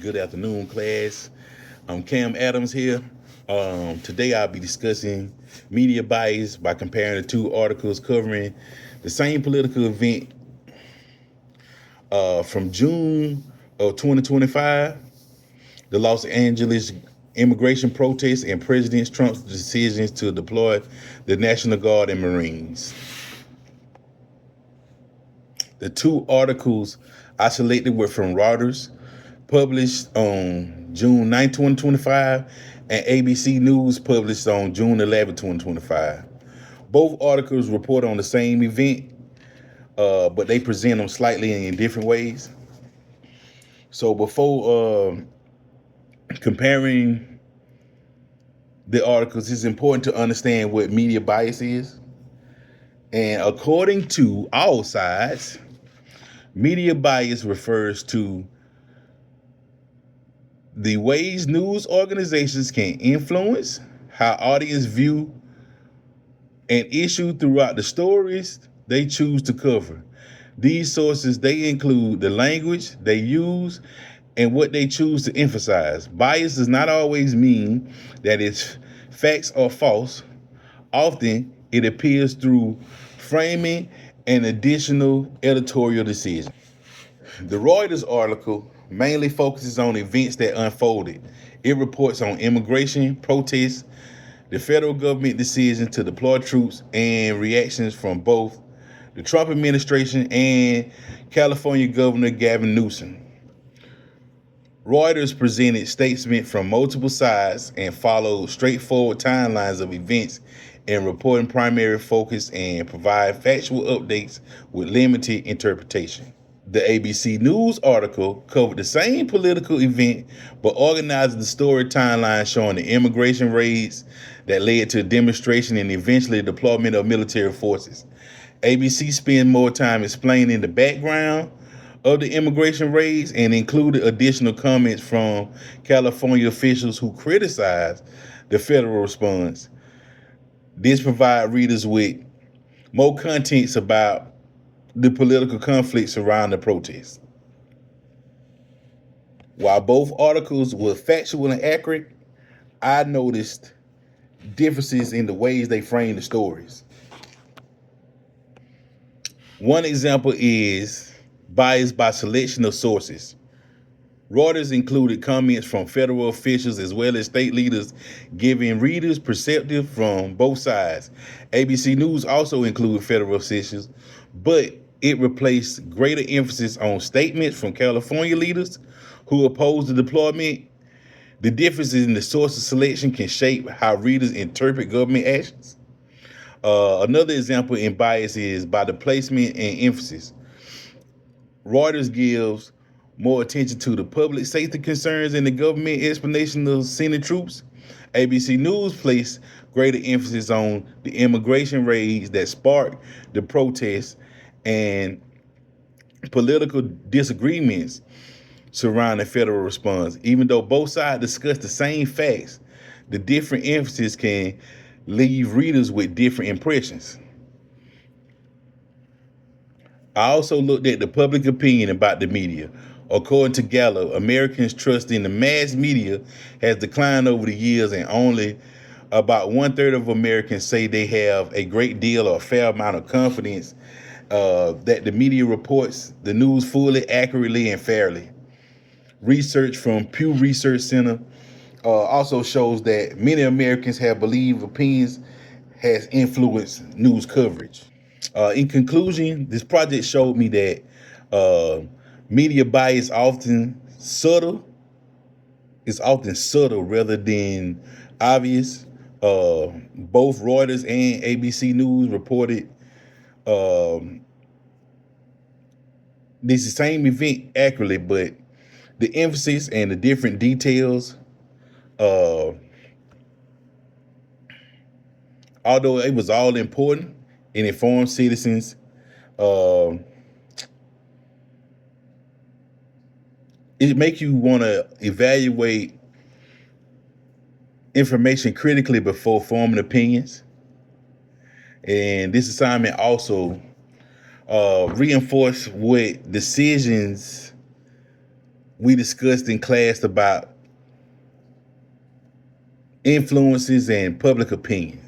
Good afternoon, class. I'm Cam Adams here. Today I'll be discussing media bias by comparing the two articles covering the same political event from June of 2025, the Los Angeles immigration protests and President Trump's decisions to deploy the National Guard and Marines. The two articles I selected were from Reuters, published on June 9, 2025, and ABC News, published on June 11, 2025. Both articles report on the same event, but they present them slightly in different ways. So before comparing the articles, it's important to understand what media bias is. And according to all sides, media bias refers to the ways news organizations can influence how audience view an issue throughout the stories they choose to cover. These sources they include the language they use and what they choose to emphasize. Bias does not always mean that its facts are false. Often it appears through framing and additional editorial decisions. The Reuters article mainly focuses on events that unfolded. It reports on immigration protests, the federal government decision to deploy troops, and reactions from both the Trump administration and California Governor Gavin Newsom. Reuters presented statements from multiple sides and followed straightforward timelines of events in reporting primary focus and provide factual updates with limited interpretation. The ABC News article covered the same political event but organized the story timeline showing the immigration raids that led to demonstration and eventually deployment of military forces. ABC spent more time explaining the background of the immigration raids and included additional comments from California officials who criticized the federal response. This provides readers with more contents about the political conflicts around the protests. While both articles were factual and accurate, I noticed differences in the ways they frame the stories. One example is bias by selection of sources. Reuters included comments from federal officials as well as state leaders, giving readers perspective from both sides. ABC News also included federal officials, but it replaced greater emphasis on statements from California leaders who opposed the deployment. The differences in the source of selection can shape how readers interpret government actions. Another example in bias is by the placement and emphasis. Reuters gives more attention to the public safety concerns and the government explanation of sending troops. ABC News placed greater emphasis on the immigration raids that sparked the protests and political disagreements surrounding federal response. Even though both sides discuss the same facts, the different emphasis can leave readers with different impressions. I also looked at the public opinion about the media. According to Gallup, Americans' trust in the mass media has declined over the years, and only about one third of Americans say they have a great deal or a fair amount of confidence that the media reports the news fully, accurately, and fairly. Research from Pew Research Center also shows that many Americans have believed opinions has influenced news coverage. In conclusion, this project showed me that uh, media bias often subtle rather than obvious. Both Reuters and ABC News reported um, this same event accurately, but the emphasis and the different details, uh, although it was all important and informed citizens, uh, it make you want to evaluate information critically before forming opinions. And this assignment also reinforced we discussed in class about influences and public opinion.